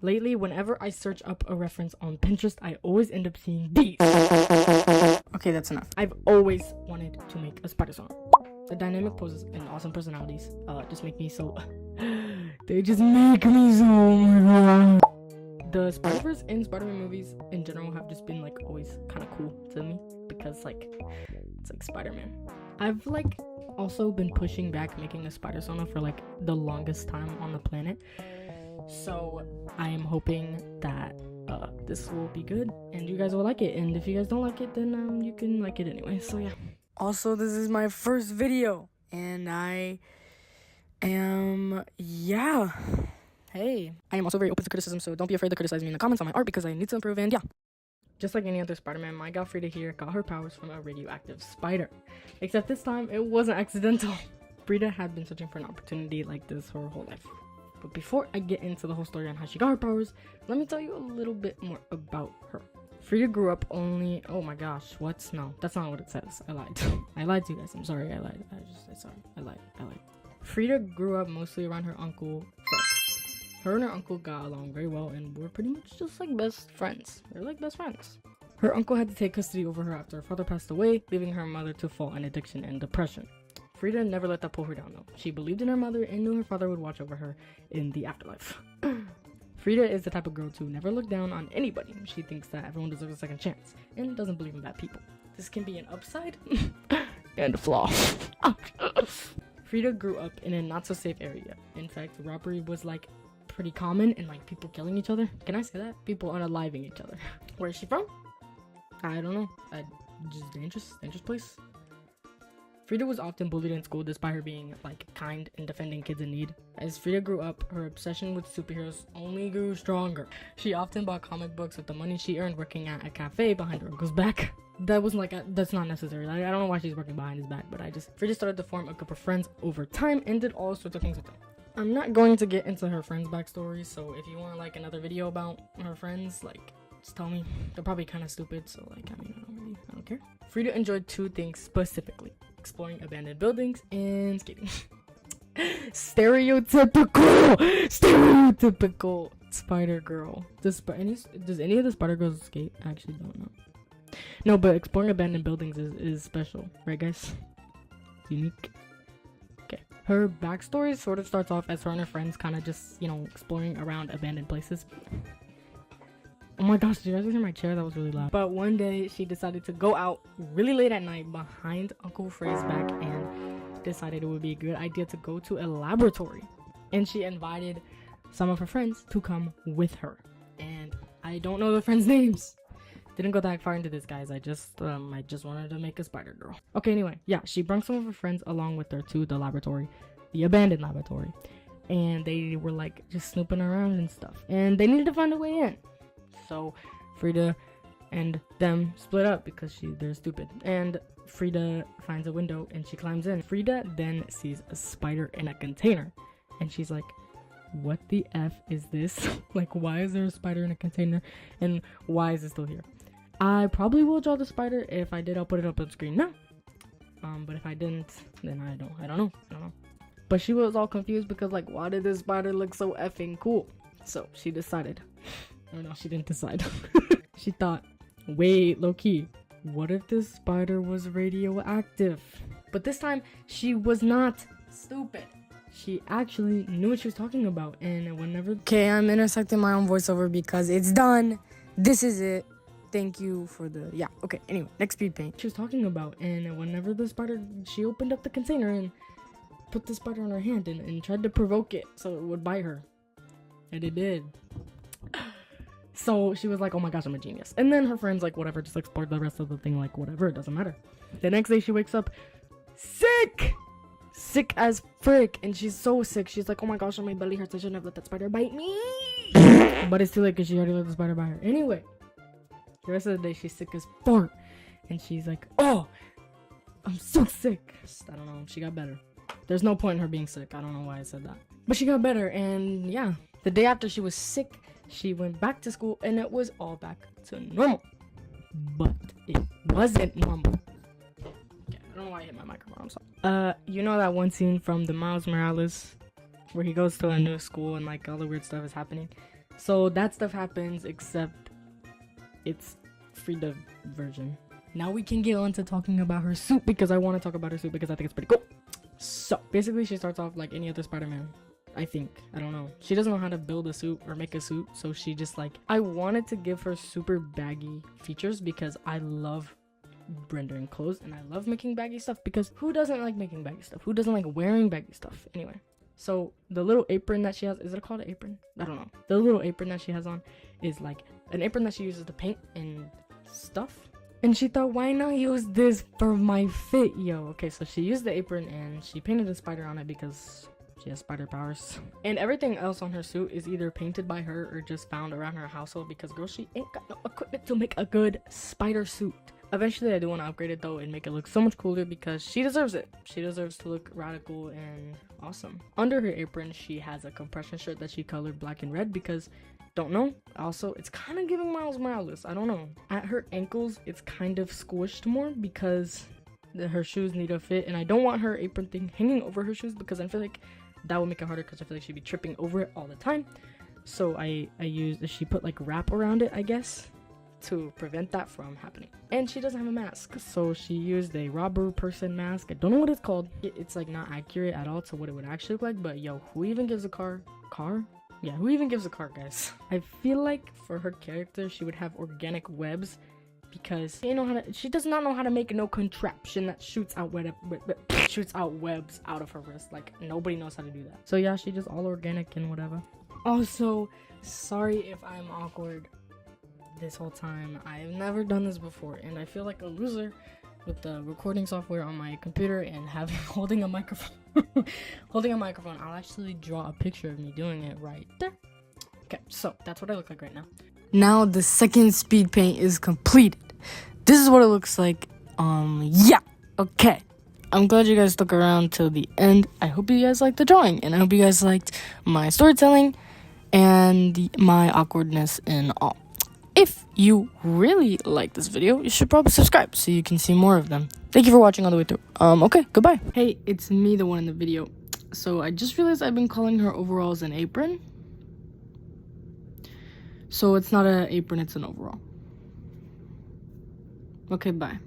Lately, whenever I search up a reference on Pinterest, I always end up seeing these. Okay, that's enough. I've always wanted to make a spider song. The dynamic poses and awesome personalities just make me so... they just make me so... The Spider-Verse and Spider-Man movies in general have just been like always kind of cool to me because like it's like Spider-Man. I've like also been pushing back making a spider sauna for like the longest time on the planet, so I am hoping that this will be good and you guys will like it, and if you guys don't like it, then you can like it anyway. So yeah. Also, this is my first video and I am Hey, I am also very open to criticism, so don't be afraid to criticize me in the comments on my art because I need to improve, and yeah. Just like any other Spider-Man, my gal Frida here got her powers from a radioactive spider. Except this time, it wasn't accidental. Frida had been searching for an opportunity like this her whole life. But before I get into the whole story on how she got her powers, let me tell you a little bit more about her. Frida grew up only... Oh my gosh, what? No, that's not what it says. I lied. I lied to you guys. I'm sorry, I lied. I lied. Frida grew up mostly around her uncle, Fred. Her and her uncle got along very well and were pretty much just like best friends. They're like best friends. Her uncle had to take custody over her after her father passed away, leaving her mother to fall in addiction and depression. Frida never let that pull her down though. She believed in her mother and knew her father would watch over her in the afterlife. Frida is the type of girl to never look down on anybody. She thinks that everyone deserves a second chance and doesn't believe in bad people. This can be an upside and a flaw. Frida grew up in a not so safe area. In fact, robbery was like pretty common and like people killing each other. Can I say that? People unaliving each other. Where is she from? I don't know. Just dangerous place. Frida was often bullied in school despite her being like kind and defending kids in need. As Frida grew up, her obsession with superheroes only grew stronger. She often bought comic books with the money she earned working at a cafe behind her uncle's back. That wasn't like that's not necessary. Like, I don't know why she's working behind his back, but Frida started to form a group of friends over time and did all sorts of things with them. I'm not going to get into her friends' backstory, so if you want like another video about her friends, like just tell me. They're probably kind of stupid, so like I don't care. Frida enjoyed two things specifically: exploring abandoned buildings and skating. Stereotypical spider girl. Does any of the spider girls skate? I actually don't know. No, but exploring abandoned buildings is special, right guys? Unique. Her backstory sort of starts off as her and her friends kind of just, exploring around abandoned places. Oh my gosh, did you guys hear my chair? That was really loud. But one day, she decided to go out really late at night behind Uncle Frey's back and decided it would be a good idea to go to a laboratory. And she invited some of her friends to come with her. And I don't know the friends' names. Didn't go that far into this, guys. I just wanted to make a spider girl. Okay, anyway, yeah, she brought some of her friends along with her to the laboratory, the abandoned laboratory, and they were like just snooping around and stuff, and they needed to find a way in. So Frida and them split up because they're stupid, and Frida finds a window and she climbs in. Frida then sees a spider in a container, and she's like, what the F is this? Like, why is there a spider in a container, and why is it still here? I probably will draw the spider. If I did, I'll put it up on screen now. But if I didn't, then I don't know. But she was all confused because like, why did this spider look so effing cool? So she decided. Oh no, she didn't decide. She thought, wait, low key, what if this spider was radioactive? But this time, she was not stupid. She actually knew what she was talking about, and whenever... Okay, I'm intersecting my own voiceover because it's done. This is it. Thank you for the... Yeah, okay, anyway, next speed paint. She was talking about, and whenever the spider... She opened up the container and put the spider on her hand and tried to provoke it so it would bite her. And it did. So she was like, oh my gosh, I'm a genius. And then her friends, like, whatever, just explored the rest of the thing, like, whatever, it doesn't matter. The next day she wakes up sick as frick, and she's so sick. She's like, oh my gosh, my belly hurts. I shouldn't have let that spider bite me. But it's too late because she already let the spider bite her. Anyway, the rest of the day she's sick as fart, and she's like, oh, I'm so sick. I don't know, she got better. There's no point in her being sick. I don't know why I said that, but she got better. And yeah, the day after she was sick, she went back to school and it was all back to normal. But it wasn't normal. I don't know why I hit my microphone, I'm sorry. You know that one scene from the Miles Morales where he goes to a new school and like all the weird stuff is happening? So that stuff happens, except it's Frida version. Now we can get on to talking about her suit, because I want to talk about her suit because I think it's pretty cool. So basically she starts off like any other Spider-Man, I think. I don't know. She doesn't know how to build a suit or make a suit, so she just like, I wanted to give her super baggy features because I love rendering clothes and I love making baggy stuff, because who doesn't like making baggy stuff? Who doesn't like wearing baggy stuff? Anyway, so the little apron that she has, is it called an apron? I don't know. The little apron that she has on is like an apron that she uses to paint and stuff. And she thought, why not use this for my fit, yo? Okay, so she used the apron and she painted a spider on it because she has spider powers. And everything else on her suit is either painted by her or just found around her household, because girl, she ain't got no equipment to make a good spider suit. Eventually I do want to upgrade it though and make it look so much cooler, because she deserves it. She deserves to look radical and awesome. Under her apron she has a compression shirt that she colored black and red, because don't know. Also, it's kind of giving Miles Morales. I don't know. At her ankles it's kind of squished more because her shoes need a fit, and I don't want her apron thing hanging over her shoes because I feel like that would make it harder, because I feel like she'd be tripping over it all the time. So she put like wrap around it, I guess, to prevent that from happening. And she doesn't have a mask, so she used a robber person mask. I don't know what it's called. It's like not accurate at all to what it would actually look like, but yo, who even gives a car? Yeah, who even gives a car, guys? I feel like for her character she would have organic webs, because she does not know how to make no contraption that shoots out webs out of her wrist. Like, nobody knows how to do that. So yeah, she just all organic and whatever. Also, sorry if I'm awkward this whole time. I've never done this before and I feel like a loser with the recording software on my computer and holding a microphone. I'll actually draw a picture of me doing it right there. Okay, so that's what I look like right now. Now the second speed paint is completed. This is what it looks like. Yeah, okay. I'm glad you guys stuck around till the end. I hope you guys liked the drawing, and I hope you guys liked my storytelling and my awkwardness and all. If you really like this video, you should probably subscribe so you can see more of them. Thank you for watching all the way through. Okay, goodbye. Hey, it's me, the one in the video. So I just realized I've been calling her overalls an apron. So it's not an apron, it's an overall. Okay, bye.